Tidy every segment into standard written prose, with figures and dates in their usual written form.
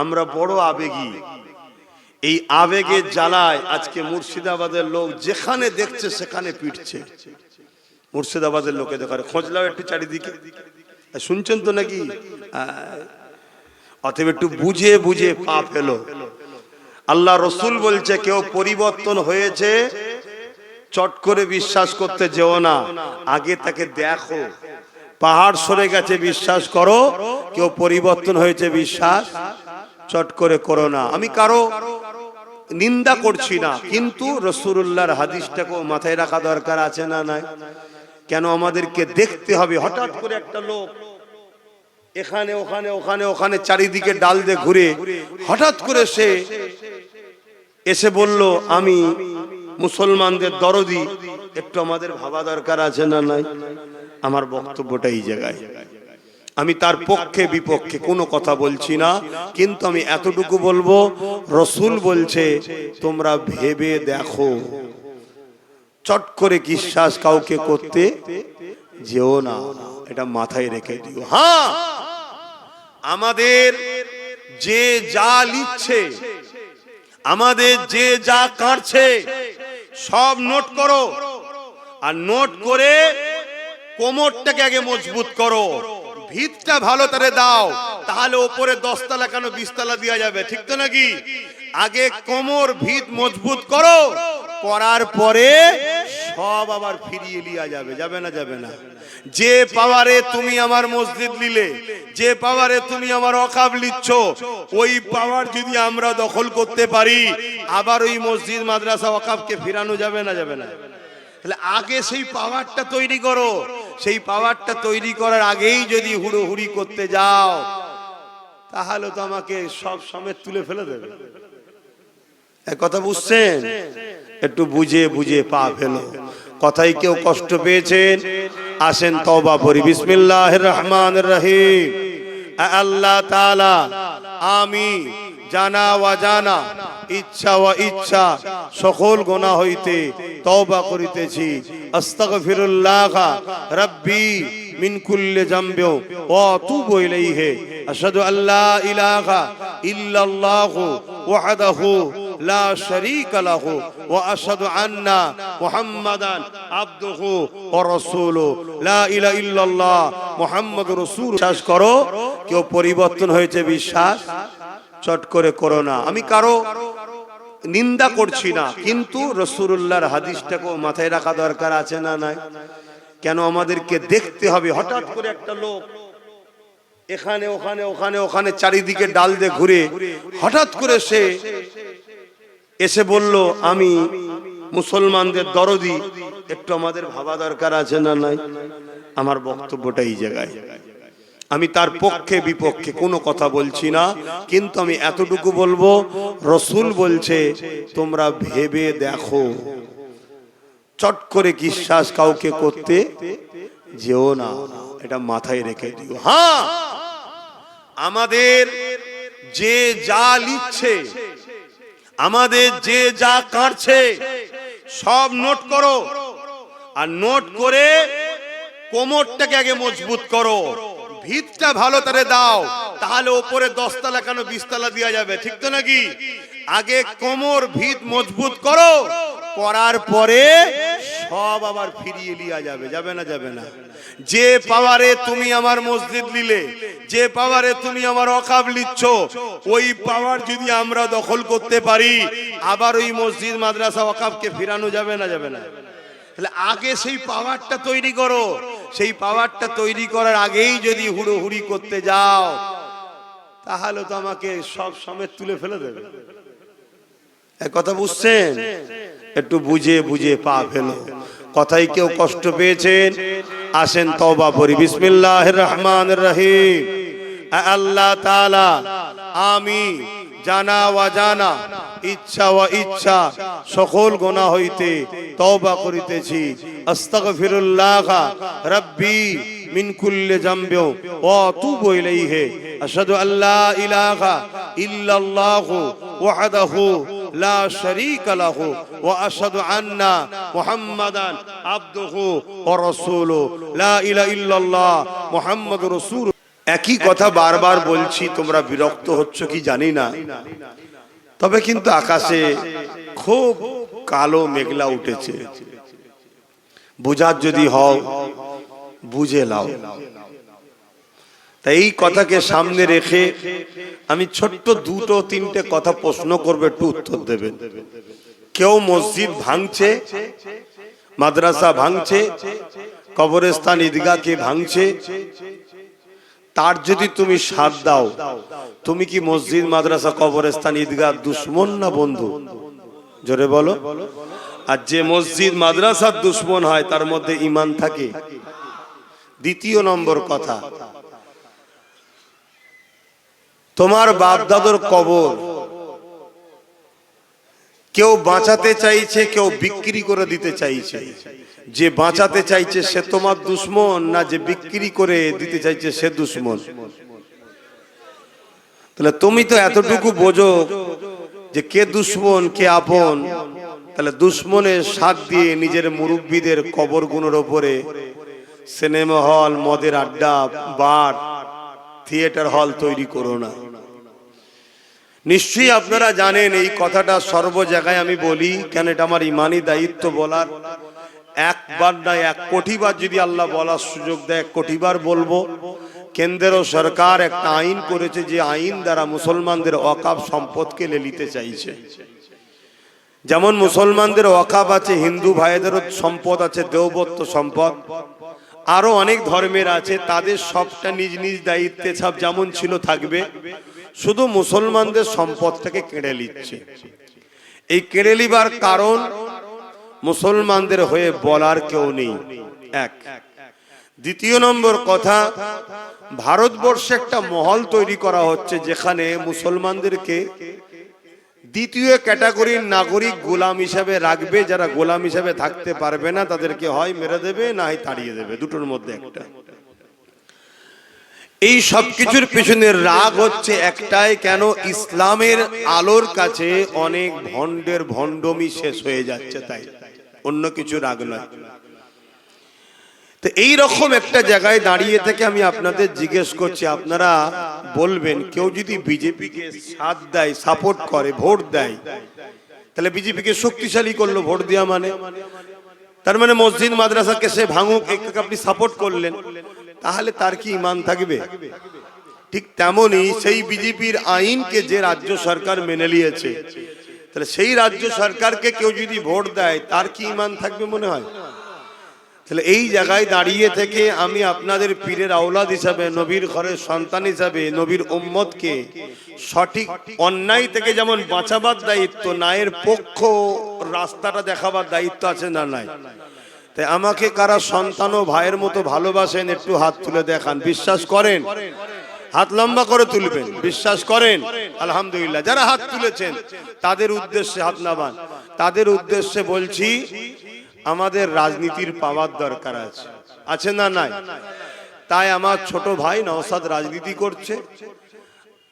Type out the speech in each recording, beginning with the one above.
আমরা বড় আবেগী। এই আবেগের জ্বালায় আজকে মুর্শিদাবাদের লোক যেখানে দেখছে সেখানে পিটছে। মুর্শিদাবাদের লোকে দেখার খোঁজ লাও একটু চারিদিকে, শুনছেন তো নাকি? অতএব একটু বুঝে বুঝে পা ফেলো। আল্লাহ রসুল বলছে কেউ পরিবর্তন হয়েছে চট করে বিশ্বাস করতে যেও না, আগে তাকে দেখো। পাহাড় সরে গেছে বিশ্বাস করো, কেউ পরিবর্তন হয়েছে বিশ্বাস চট করে করো না। আমি কারো নিন্দা করছি না, কিন্তু রাসূলুল্লাহর হাদিসটাকেও মাথায় রাখা দরকার আছে না নাই? কেন আমাদেরকে দেখতে হবে? হঠাৎ করে একটা লোক এখানে ওখানে ওখানে ওখানে চারিদিকে ডাল দিয়ে ঘুরে হঠাৎ করে সে এসে বলল আমি মুসলমানদের দরদি, একটু আমাদের ভাবা দরকার আছে না নাই? আমার বক্তব্যটা এই জায়গায়, আমি তার পক্ষে বিপক্ষে কোনো কথা বলছি না, কিন্তু আমি এতটুকু বলবো রসুল বলছে তোমরা ভেবে দেখো, চট করে বিশ্বাস কাউকে করতে যেও না, এটা মাথায় রেখে দিও। হ্যাঁ, আমাদের যে যা লিখছে, আমাদের যে যা কাটছে সব নোট করো, আর নোট করে কোমরটাকে আগে মজবুত করো, ভিতটা ভালো করে দাও, তাহলে উপরে 10 তলা কেন 20 তলা দেওয়া যাবে, ঠিক তো নাকি? আগে কোমর ভিত মজবুত করো, করার পরে সব আবার ফিরিয়ে লিয়া যাবে। যাবে না? যাবে না। যে পাওয়ারে তুমি আমার মসজিদ নিলে, যে পাওয়ারে তুমি আমার ওয়াকফ লিচ্ছ, ওই পাওয়ার যদি আমরা দখল করতে পারি, আবার ওই মসজিদ মাদ্রাসা ওয়াকফকে ফিরানো যাবে না? যাবে না। তাহলে আগে সেই পাওয়ারটা তৈরি করো। সেই পাওয়ারটা তৈরি করার আগেই যদি হুড়োহুড়ি করতে যাও, তাহলে তো আমাকে সব সমেত তুলে ফেলে দেবে। এক কথা বুঝছেন? একটু বুঝে বুঝে পা ফেলো। কথাই কেউ কষ্ট পেয়েছেন, আসেন তওবা করি। বিসমিল্লাহির রহমানির রহিম। আল্লাহ তাআলা আমি জানা ওয়া জানা, ইচ্ছা ওয়া ইচ্ছা সকল গুনাহ হইতে তওবা করিতেছি। আস্তাগফিরুল্লাহ রাব্বি মিন কুল্লি যামবি ওয়া আতুবু ইলাইহি। আশহাদু আল্লা ইলাহা ইল্লাল্লাহু ওয়াহদাহু লা শারীকা লাহু ওয়া আশহাদু আন্না মুহাম্মাদান আবদুহু ওয়া রাসূলুহু। লা ইলাহা ইল্লাল্লাহ মুহাম্মাদুর রাসূল। বিশ্বাস করো, কেউ পরিবর্তন হয়েছে বিশ্বাস চট করে করো না। আমি কারো নিন্দা করছি না, কিন্তু রাসূলুল্লাহর হাদিসটাকেও মাথায় রাখা দরকার আছে না নাই? কেন আমাদেরকে দেখতে হবে? হঠাৎ করে একটা লোক এখানে ওখানে ওখানে ওখানে চারিদিকে ডাল দিয়ে ঘুরে হঠাৎ করে সে এসে বলল আমি মুসলমানদের দরদি, একটু আমাদের ভাবা দরকার আছে না নাই? আমার বক্তব্যটা এই জায়গায়, আমি তার পক্ষে বিপক্ষে কোনো কথা বলছি না, কিন্তু আমি এতটুকু বলবো রসুল বলছে তোমরা ভেবে দেখো, চট করে বিশ্বাস কাউকে করতে যেও না, এটা মাথায় রেখে দিও। হ্যাঁ, আমাদের যে যা লিখছে, আমাদের যে যা কাটছে সব নোট করো, আর নোট করে কোমরটাকে আগে মজবুত করো, ভিতটা ভালো করে দাও, তাহলে উপরে 10 তলা কেন 20 তলা দেওয়া যাবে, ঠিক তো নাকি? আগে কোমর ভিত মজবুত করো, করার পরে সব আবার ফিরিয়ে লিয়া যাবে। যাবে না? যাবে না। যে পাওয়ারে তুমি আমার মসজিদ নিলে, যে পাওয়ারে তুমি আমার ওয়াকফ লিচ্ছ, ওই পাওয়ার যদি আমরা দখল করতে পারি, আবার ওই মসজিদ মাদ্রাসা ওয়াকফকে ফিরানো যাবে না? যাবে না। তাহলে আগে সেই পাওয়ারটা তৈরি করো। সেই পাওয়ারটা তৈরি করার আগেই যদি হুড়োহুড়ি করতে যাও, তাহলে তো আমাকে সব সমেত তুলে ফেলে দেবে। এক কথা বুঝছেন? একটু বুঝে বুঝে পা ফেলো। কথাই কেউ কষ্ট পেয়েছেন, আসেন তওবা করি। বিসমিল্লাহির রহমানির রহিম। আল্লাহ তাআলা আমি জানা ওয়া জানা, ইচ্ছা ওয়া ইচ্ছা সকল গুনাহ হইতে তওবা করিতেছি। আস্তাগফিরুল্লাহ রাব্বি মিন কুল্লি যামবি ওয়া আতুবু ইলাইহি। আশহাদু আল্লা ইলাহা ইল্লাল্লাহু ওয়াহদাহু লা শারীকা লাহু ওয়া আশহাদু আন্না মুহাম্মাদান আবদুহু ওয়া রাসূলুহু। লা ইলাহা ইল্লাল্লাহ মুহাম্মাদুর রাসূল। একই কথা বারবার বলছি, তোমরা বিরক্ত হচ্ছ কি জানি না, তবে কিন্তু আকাশে খুব কালো মেঘলা উঠেছে। বুঝার যদি হও বুঝে লাও। তাই এই কথাকে সামনে রেখে আমি ছোট্ট দুটো তিনটে কথা প্রশ্ন করবে, একটু উত্তর দেবেন। কেউ মসজিদ ভাঙছে, মাদ্রাসা ভাঙছে, কবরস্থান ঈদগাহকে ভাঙছে, তার যদি তুমি সাথ দাও, তুমি কি মসজিদ মাদ্রাসা কবরস্থান ঈদগাহ দুশ্মন না বন্ধু? জোরে বলো। আর যে মসজিদ মাদ্রাসার দুশ্মন হয় তার মধ্যে ঈমান থাকে? দ্বিতীয় নম্বর কথা, তোমার বাপ দাদুর কবর কেউ বাঁচাতে চাইছে, কেউ বিক্রি করে দিতে চাইছে। যে বাঁচাতে চাইছে সে তোমার দুশ্মন, না যে বিক্রি করে দিতে চাইছে সে দুশ্মন? তাহলে তুমি তো এতটুকু বোঝো যে কে দুশ্মন কে আপন। তাহলে দুশ্মনের সাথ দিয়ে নিজের মুরব্বীদের কবরগুলোর ওপরে সিনেমা হল, মদের আড্ডা, বার, থিয়েটার হল তৈরি করো না। নিশ্চয়ই আপনারা জানেন এই কথাটা সর্ব জায়গায় আমি বলি, কেন এটা আমার ইমানি দায়িত্ব বলার। একবার না 1 কোটিবার যদি আল্লাহ বলার সুযোগ দেয় 1 কোটিবার বলবো। কেন্দ্র সরকার একটা আইন করেছে, যে আইন দ্বারা মুসলমানদের ওয়াকফ সম্পদকে নিতে চাইছে। যেমন মুসলমানদের ওয়াকফ আছে, হিন্দু ভাইদেরও সম্পদ আছে, দেওবত্ত সম্পদ, আরো অনেক ধর্মের আছে, তাদের সবটা নিজ নিজ দায়িত্বে সব যেমন ছিল থাকবে। শুধু মুসলমানদের সম্পদটাকে কেড়ে নিচ্ছে। এই কেড়ে নিবার কারণ মুসলমানদের হয়ে বলার কেউ নেই, এক। দ্বিতীয় নম্বর কথা, ভারতবর্ষে একটা মহল তৈরি করা হচ্ছে যেখানে মুসলমানদেরকে দ্বিতীয় ক্যাটাগরির নাগরিক গোলাম হিসাবে রাখবে। যারা গোলাম হিসাবে থাকতে পারবে না তাদেরকে হয় মেরে দেবে, না হয় তাড়িয়ে দেবে, দুটোর মধ্যে একটা। এই সব কিছুর পেছনে রাগ হচ্ছে একটাই, কেন ইসলামের আলোর কাছে অনেক ভণ্ডের ভণ্ডমি শেষ হয়ে যাচ্ছে, তাই অন্য কিছু রাগ নয়। তো এই রকম একটা জায়গায় দাঁড়িয়ে থেকে আমি আপনাদের জিজ্ঞেস করছি, আপনারা বলবেন কেউ যদি বিজেপিকে সাথ দেয়, সাপোর্ট করে, ভোট দেয়, তাহলে বিজেপিকে শক্তিশালী করলো ভোট দেওয়া মানে? তার মানে মসজিদ মাদ্রাসাকে সে ভাঙুক, আপনি সাপোর্ট করলেন, তাহলে তার কি ঈমান থাকবে? ঠিক তেমনি সেই বিজেপির আইনকে যে রাজ্য সরকার মেনে নিয়েছে, তাহলে সেই রাজ্য সরকারকে কেউ যদি ভোট দেয় তার কি ঈমান থাকবে মনে হয়? তাহলে এই জায়গায় দাঁড়িয়ে থেকে আমি আপনাদের পীরের আওলাদ হিসাবে, নবীর ঘরের সন্তান হিসাবে, নবীর উম্মতকে সঠিক অন্যায় থেকে যেমন বাঁচাবার দায়িত্ব, ন্যায়ের পক্ষ রাস্তাটা দেখাবার দায়িত্ব আছে না নাই? তাই আমাকে কারা সন্তান ও ভাইয়ের মতো ভালোবাসেন একটু হাত তুলে দেখান। বিশ্বাস করেন? হাত লম্বা করে তুলবেন। বিশ্বাস করেন? আলহামদুলিল্লাহ। যারা হাত তুলেছেন তাদের উদ্দেশ্যে হাত নামান। তাদের উদ্দেশ্যে বলছি, আমাদের রাজনীতির পাওয়ার দরকার আছে, আছে না নাই? তাই আমার ছোট ভাই নওশাদ রাজনীতি করছে,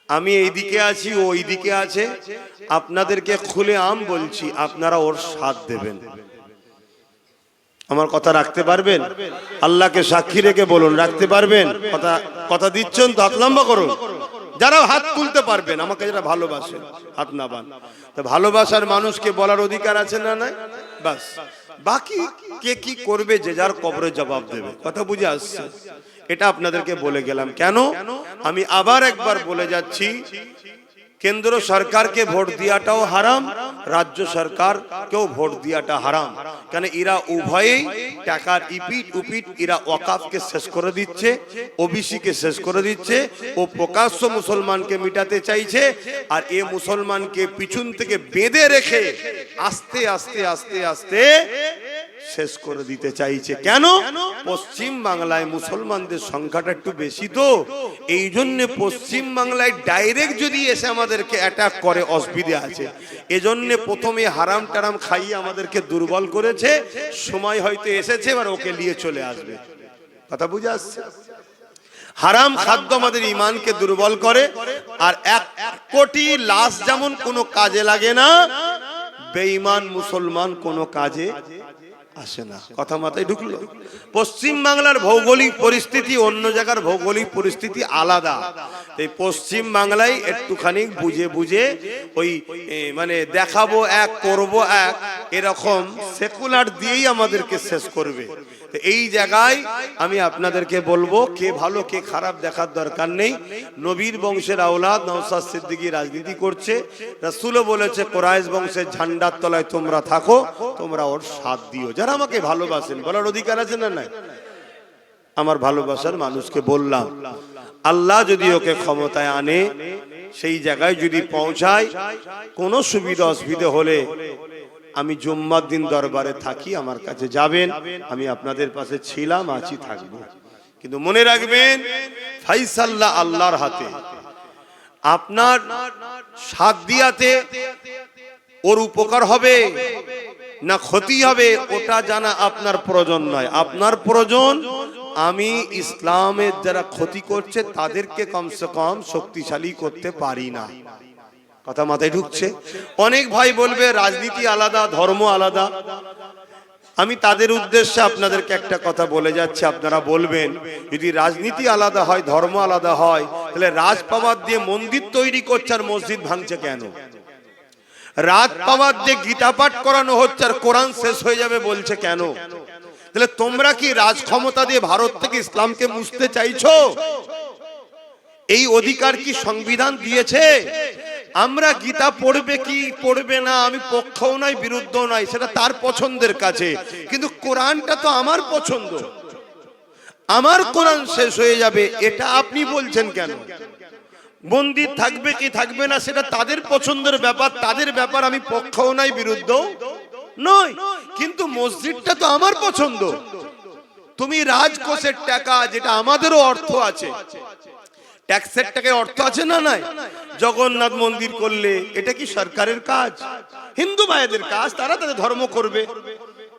আমি এইদিকে আছি, ও এইদিকে আছে। আপনাদেরকে খুলে আম বলছি, আপনারা ওর সাথ দেবেন। আমার কথা রাখতে পারবেন? আল্লাহকে সাক্ষী রেখে বলুন, রাখতে পারবেন? কথা দিচ্ছেন তো? হাত লম্বা করুন। যারা হাত তুলতে পারবেন, আমাকে যারা ভালোবাসেন হাত নামান। তো ভালোবাসার মানুষকে বলার অধিকার আছে না নাই? বাস, বাকি কে কি করবে যে যার কবরে জবাব দেবে। কথা বুঝে আসছে? এটা আপনাদেরকে বলে গেলাম। কেন? আমি আবার একবার বলে যাচ্ছি, কেন্দ্র সরকারকে ভোট দিয়াটাও হারাম, রাজ্য সরকারকেও ভোট দিয়াটা হারাম। কেন? এরা উভয়েই টাকার ইপিট উপিট, এরা ওয়াকফকে শেষ করে দিচ্ছে, ওবিসি কে শেষ করে দিচ্ছে। ও প্রকাশ্য মুসলমানকে মিটাতে চাইছে, আর এ মুসলমানকে পিছন থেকে বেঁধে রেখে আস্তে আস্তে আস্তে আস্তে শেষ করে দিতে চাইছে। কেন? পশ্চিম বাংলায় মুসলমানদের সংখ্যাটা একটু বেশি, তো এই জন্য পশ্চিম বাংলায় ডাইরেক্ট যদি এসে আমাদেরকে অ্যাটাক করে অসুবিধা আছে। এজন্য প্রথমে হারাম টারাম খাইয়ে আমাদেরকে দুর্বল করেছে, সময় হয়তো এসেছে এবার ওকে নিয়ে চলে আসবে। কথা বুঝে আসছে? হারাম খাদ্য আমাদের ঈমানকে দুর্বল করে। আর 1 কোটি লাশ যেমন কোনো কাজে লাগে না, বেঈমান মুসলমান কোনো কাজে আসে না। কথা মাথায় ঢুকলো? পশ্চিম বাংলার ভৌগোলিক পরিস্থিতি অন্য জায়গার ভৌগোলিক পরিস্থিতি আলাদা। এই পশ্চিম বাংলায় একটুখানি বুঝে বুঝে ওই মানে দেখাবো এক করব এক এরকম সেকুলার দিয়েই আমাদেরকে শেষ করবে। এই জায়গায় আমি আপনাদেরকে বলবো, কে ভালো কে খারাপ দেখার দরকার নেই। নবীর বংশের আওলাদ নওশাদ সিদ্দিকী রাজনীতি করছে, রাসূলও বলেছে কুরাইশ বংশের ঝান্ডার তলায় তোমরা থাকো, তোমরা ওর সাথ দিও। যারা আমাকে ভালোবাসেন বলার অধিকার আছে না নাই? আমার ভালোবাসার মানুষকে বললাম, আল্লাহ যদি ওকে ক্ষমতায় আনে, সেই জায়গায় যদি পৌঁছায়, কোনো সুবিধা অসুবিধা হলে আমি জুম্মার দিন দরবারে থাকি, আমার কাছে যাবেন, আমি আপনাদের পাশে ছিলাম, আছি, থাকবো। কিন্তু মনে রাখবেন ফাইসাল্লাহ আল্লাহর হাতে। আপনার সাথ দিয়াতে ওর উপকার হবে না ক্ষতি হবে ওটা জানা আপনার প্রয়োজন নয়। আপনার প্রয়োজন আমি ইসলামের যারা ক্ষতি করছে তাদেরকে কমসে কম শক্তিশালী করতে পারি না। কথা মাথায় ঢুকছে? অনেক ভাই বলবে রাজনীতি আলাদা, ধর্ম আলাদা। আমি তাদের উদ্দেশ্যে আপনাদেরকে একটা কথা বলে যাচ্ছি, আপনারা বলবেন যদি রাজনীতি আলাদা হয়, ধর্ম আলাদা হয়, তাহলে রাজ পাওয়ার দিয়ে মন্দির তৈরি করছে আর মসজিদ ভাঙছে কেন? রাত পাওয়ার দিয়ে গীতা পাঠ করানো হচ্ছে আর কোরআন শেষ হয়ে যাবে বলছে কেন? তাহলে তোমরা কি রাজ ক্ষমতা দিয়ে ভারত থেকে ইসলামকে মুছতে চাইছো? এই অধিকার কি সংবিধান দিয়েছে? আমরা গীতা পড়বে কি পড়বে না আমি পক্ষও নাই বিরুদ্ধও নাই, সেটা তার পছন্দের কাছে, কিন্তু কোরআনটা তো আমার পছন্দ। আমার কোরআন শেষ হয়ে যাবে এটা আপনি বলছেন কেন? মন্দির থাকবে কি থাকবে না সেটা তাদের পছন্দের ব্যাপার, তাদের ব্যাপার, আমি পক্ষও নাই বিরুদ্ধও নয়, কিন্তু মসজিদটা তো আমার পছন্দ। তুমি রাজকোষের টাকা, যেটা আমাদেরও অর্থ আছে, ট্যাক্সের টাকায় অর্থ আছে না নাই? জগন্নাথ মন্দির করলে এটা কি সরকারের কাজ? হিন্দু ভাইদের কাজ, তারা তাদের ধর্ম করবে।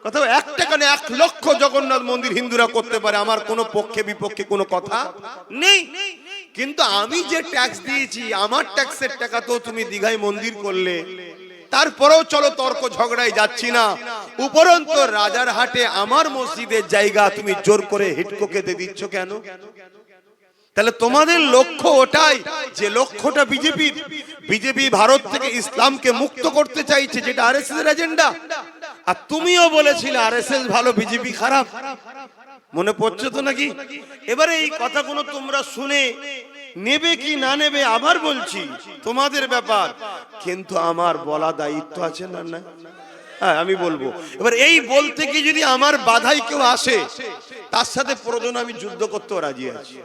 কথা 1 টাকা না 1 লক্ষ জগন্নাথ মন্দির হিন্দুরা করতে পারে, আমার কোনো পক্ষে বিপক্ষে কোনো কথা নেই। কিন্তু আমি যে ট্যাক্স দিয়েছি, আমার ট্যাক্সের টাকা তো তুমি দীঘায় মন্দির করলে, তারপরেও চলো তর্ক ঝগড়ায় যাচ্ছি না, উপরন্তু রাজার হাটে আমার মসজিদের জায়গা তুমি জোর করে হিটকোকে দিয়ে দিচ্ছ কেন? তাহলে তোমাদের লক্ষ্য ওটাই যে লক্ষ্যটা বিজেপি ভারত থেকে ইসলামকে মুক্ত করতে চাইছে, যেটা আরএসএস এর এজেন্ডা। আর তুমিও বলেছিলে আরএসএস ভালো বিজেপি খারাপ, মনে পড়ছে তো নাকি? এবারে এই কথাগুলো তোমরা শুনে নেবে কি না নেবে আবার বলছি তোমাদের ব্যাপার, কিন্তু আমার বলা দায়িত্ব আছে না? না, হ্যাঁ আমি বলবো। এবার এই বলতে কি যদি আমার বাধাই কেউ আসে, তার সাথে প্রয়োজন আমি যুদ্ধ করতেও রাজি আছি।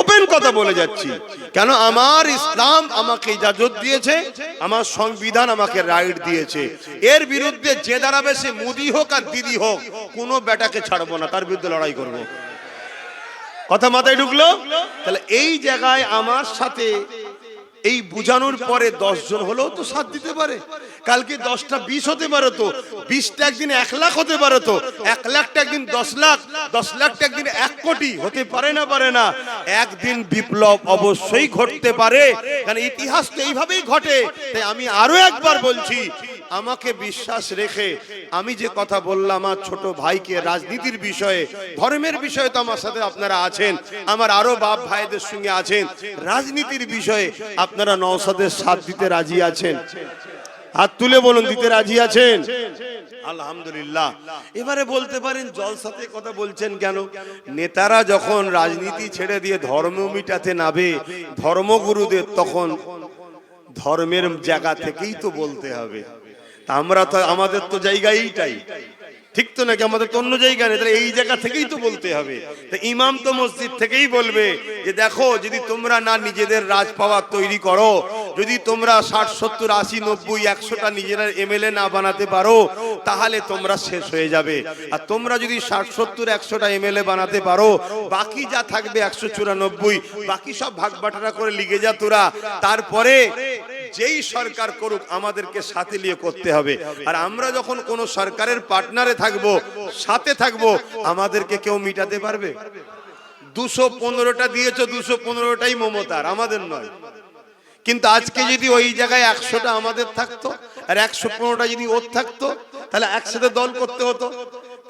ওপেন কথা বলে যাচ্ছি, কেন আমার ইসলাম আমাকে ইজাজত দিয়েছে, আমার সংবিধান আমাকে রাইট দিয়েছে। এর বিরুদ্ধে যে দাঁড়াবে সে মোদি হোক আর দিদি হোক, কোনো বেটাকে ছাড়বো না, তার বিরুদ্ধে লড়াই করবো। কথা মাথায় ঢুকলো? তাহলে এই জায়গায় আমার সাথে এই বুঝানোর পরে 10 জন হলেও তো সাথ দিতে পারে। কালকে 10টা 20 হতে পারে, তো 20টা একদিন 1 লাখ হতে পারে, তো 1 লাখটা একদিন 10 লাখ, 10 লাখটা একদিন 1 কোটি হতে পারে না? পারে না? একদিন বিপ্লব অবশ্যই ঘটতে পারে, কারণ ইতিহাস তো এইভাবেই ঘটে। তাই আমি আরো একবার বলছি, আমাকে বিশ্বাস রেখে আমি যে কথা বললাম আমার ছোট ভাইকে রাজনীতির বিষয়ে, ধর্মের বিষয়ে তো আমার সাথে আপনারা আছেন, আমার আরো বাপ ভাইদের সঙ্গে আছেন, রাজনীতির বিষয়ে আপনারা নওশাদের সাথ দিতে রাজি আছেন? হাত তুলে বলুন, দিতে রাজি আছেন? আলহামদুলিল্লাহ। এবারে বলতে পারেন জলসাতে কথা বলছেন কেন? নেতারা যখন রাজনীতি ছেড়ে দিয়ে ধর্ম মিটাতে নাবে ধর্মগুরুদের, তখন ধর্মের জায়গা থেকেই তো বলতে হবে। আমরা তো আমাদের তো জায়গা এইটাই, ঠিক তো নাকি? আমাদের তো অন্য জায়গা নেই, তাহলে এই জায়গা থেকেই তো বলতে হবে। তো ইমাম তো মসজিদ থেকেই বলবে যে দেখো, যদি তোমরা না নিজেদের রাজ পাওয়ার তৈরি করো, যদি তোমরা 60, 70, 80, 90, 100টা নিজেরা এমএলএ না বানাতে পারো, তাহলে তোমরা শেষ হয়ে যাবে। আর তোমরা যদি 60, 70, 100টা এমএলএ বানাতে পারো, বাকি যা থাকবে 194, বাকি সব ভাগ বাটারা করে লিগে যা তোরা, তারপরে যেই সরকার করুক আমাদেরকে সাথে নিয়ে করতে হবে। আর আমরা যখন কোন সরকারের পার্টনারে থাকবো, সাথে থাকবো, আমাদেরকে কেউ মিটাতে পারবে? 215টা দিয়েছো, 215টাই মমতার, আমাদের নয়। কিন্তু আজকে যদি ওই জায়গায় 100টা আমাদের থাকতো আর 115টা যদি ওর থাকতো, তাহলে একসাথে দল করতে হতো।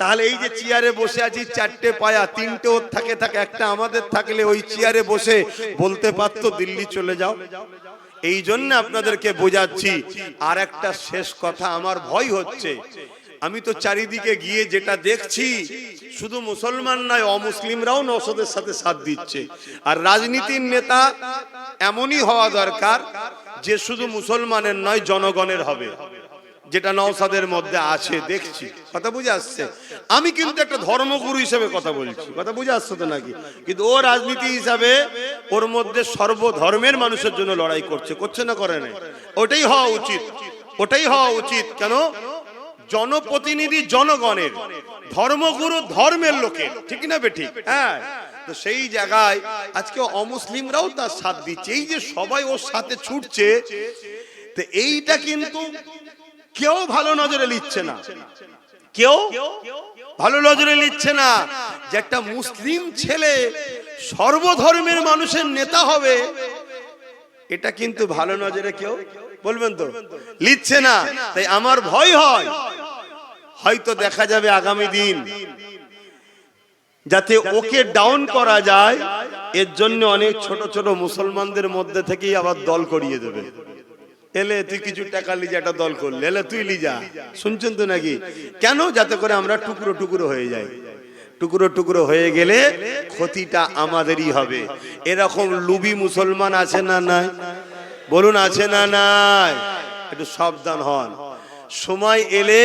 তাহলে এই যে চেয়ারে বসে আছি, চারটে পায়া, তিনটে ওর থাকে, একটা আমাদের থাকলে ওই চেয়ারে বসে বলতে পারতো দিল্লি চলে যাও। এই জন্য আপনাদেরকে বোঝাচ্ছি। আর একটা শেষ কথা, আমার ভয় হচ্ছে, আমি তো চারিদিকে গিয়ে যেটা দেখছি, শুধু মুসলমান নয়, অমুসলিমরাও নওশাদের সাথে সাথ দিচ্ছে। আর রাজনীতির নেতা এমনই হওয়া দরকার যে শুধু মুসলমানের নয়, জনগণের হবে, যেটা নওশাদের মধ্যে আছে দেখছি। কথা বুঝে আসছে? আমি কিন্তু একটা ধর্মগুরু হিসেবে কথা বলছি, কথা বুঝে আসছে তো নাকি? কিন্তু ও রাজনীতি হিসাবে ওর মধ্যে সর্বধর্মের মানুষের জন্য লড়াই করছে না করে না? ওটাই হওয়া উচিত, ওটাই হওয়া উচিত। কেন? জনপ্রতিনিধি জনগণের, ধর্মগুরু ধর্মের লোকের, ঠিক না বেঠিক? হ্যাঁ, তো সেই জায়গায় আজকে অমুসলিমরাও তার সাথ দিচ্ছে। এই যে সবাই ওর সাথে ছুটছে, তো এইটা কিন্তু কেউ ভালো নজরে নিচ্ছে না, কেউ ভালো নজরে নিচ্ছে না যে একটা মুসলিম ছেলে সর্বধর্মের মানুষের নেতা হবে, এটা কিন্তু ভালো নজরে কেউ, বলবেন তো, নিচ্ছে না। তাই আমার ভয় হয়, হয়তো দেখা যাবে আগামী দিন যাতে ওকে ডাউন করা যায়, এর জন্য অনেক ছোট ছোট মুসলমানদের মধ্যে থেকেই আবার দল করিয়ে দেবে। এলে তুই কিছু টাকা লিজা, একটা দল করলে, এলে তুই লিজা, শুনছেন তো নাকি? কেন? যাতে করে আমরা টুকরো টুকরো হয়ে যাই। টুকরো টুকরো হয়ে গেলে ক্ষতিটা আমাদেরই হবে। এরকম লুবি মুসলমান আছে না নাই? বলুন, আছে না নাই? একটু সাবধান হন। সময় এলে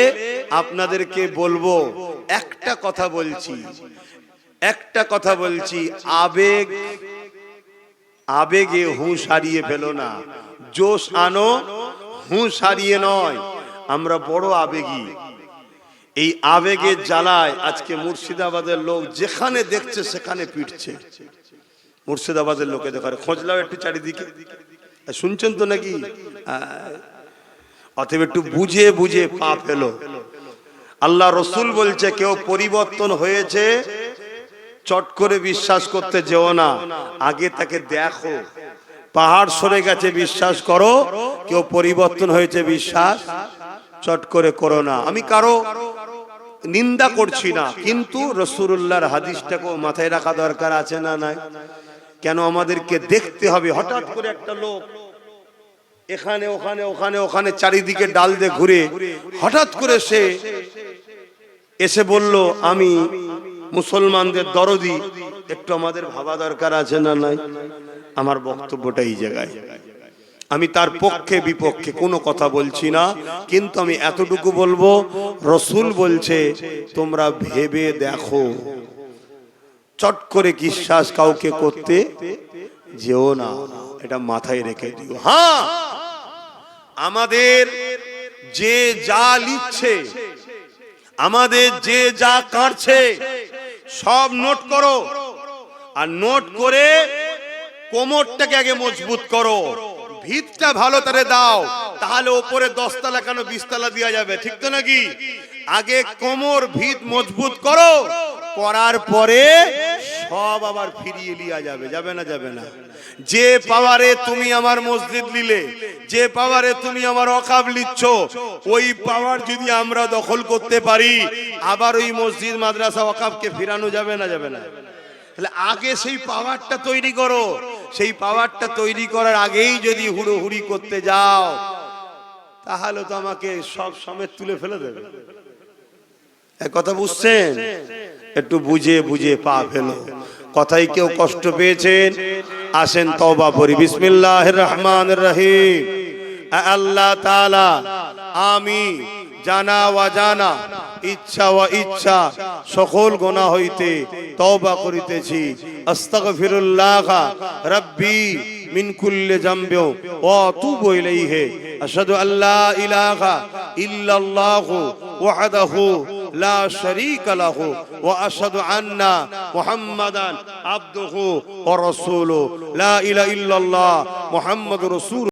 আপনাদেরকে বলবো। একটা কথা বলছি, একটা কথা বলছি, আবেগে হুঁশ হারিয়ে ফেলো না। জোশ আনো, হুঁশ হারিয়ে নয়। আমরা বড় আবেগী। এই আবেগের জ্বালায় আজকে মুর্শিদাবাদের লোক যেখানে দেখছে সেখানে পিটছে। মুর্শিদাবাদের লোকে দেখার খোঁজ লাও একটু চারিদিকে, শুনছেন তো নাকি? অতএব একটু বুঝে বুঝে পা ফেলো। আল্লাহ রসুল বলছে, কেউ পরিবর্তন হয়েছে চট করে বিশ্বাস করতে যেও না, আগে তাকে দেখো। পাহাড় সরে গেছে বিশ্বাস করো, কেউ পরিবর্তন হয়েছে বিশ্বাস চট করে করো না। আমি কারো নিন্দা করছি না, কিন্তু রাসূলুল্লাহর হাদিসটাকে মাথায় রাখা দরকার আছে না নাই? কেন আমাদেরকে দেখতে হবে? হঠাৎ করে একটা লোক এখানে ওখানে ওখানে ওখানে চারিদিকে ডাল দিয়ে ঘুরে হঠাৎ করে সে এসে বলল আমি মুসলমানদের দরদি, একটু আমাদের ভাবা দরকার আছে না নাই? আমার বক্তব্যটা এই জায়গায়, আমি তার পক্ষে বিপক্ষে কোনো কথা বলছি না, কিন্তু আমি এতটুকু বলবো, রসুল বলছে তোমরা ভেবে দেখো, চট করে বিশ্বাস কাউকে করতে যেও না, এটা মাথায় রেখে দিও। হ্যাঁ, আমাদের যে যা লিখছে, আমাদের যে যা কাটছে, সব নোট করো। আর নোট করে কোমরটাকে আগে মজবুত করো, ভিতটা ভালো করে দাও, তাহলে উপরে 10 তলা কেন 20 তলা দেওয়া যাবে, ঠিক তো নাকি? আগে কোমর ভিত মজবুত করো, করার পরে সব আবার ফিরিয়ে লিয়া যাবে। যাবে না? যাবে না। যে পাওয়ারে তুমি আমার মসজিদ নিলে, যে পাওয়ারে তুমি আমার ওয়াকফ লিচ্ছ, ওই পাওয়ার যদি আমরা দখল করতে পারি, আবার ওই মসজিদ মাদ্রাসা ওয়াকফকে ফিরানো যাবে না? যাবে না? তাহলে আগে সেই পাওয়ারটা তৈরি করো। সেই পাওয়ারটা তৈরি করার আগেই যদি হুড়োহুড়ি করতে যাও, তাহলে তো আমাকে সব সমেত তুলে ফেলে দেবে। এক কথা বুঝছেন? একটু বুঝে বুঝে পা ফেলো। কথাই কেউ কষ্ট পেয়েছেন, আসেন তওবা করি। বিসমিল্লাহির রহমানির রহিম। আল্লাহ তাআলা, আমি জানা ওয়া জানা, ইচ্ছা ওয়া ইচ্ছা সকল গুনাহ হইতে তওবা করিতেছি। আস্তাগফিরুল্লাহ রাব্বি মিন কুল্লি যামবি ওয়া আতুবু ইলাইহি। আশহাদু আল্লা ইলাহা ইল্লাল্লাহু ওয়াহদাহু লা শারীকা লাহু ওয়া আশহাদু আন্না মুহাম্মাদান আবদুহু ওয়া রাসূলুহু। লা ইলাহা ইল্লাল্লাহ মুহাম্মাদুর রাসূল।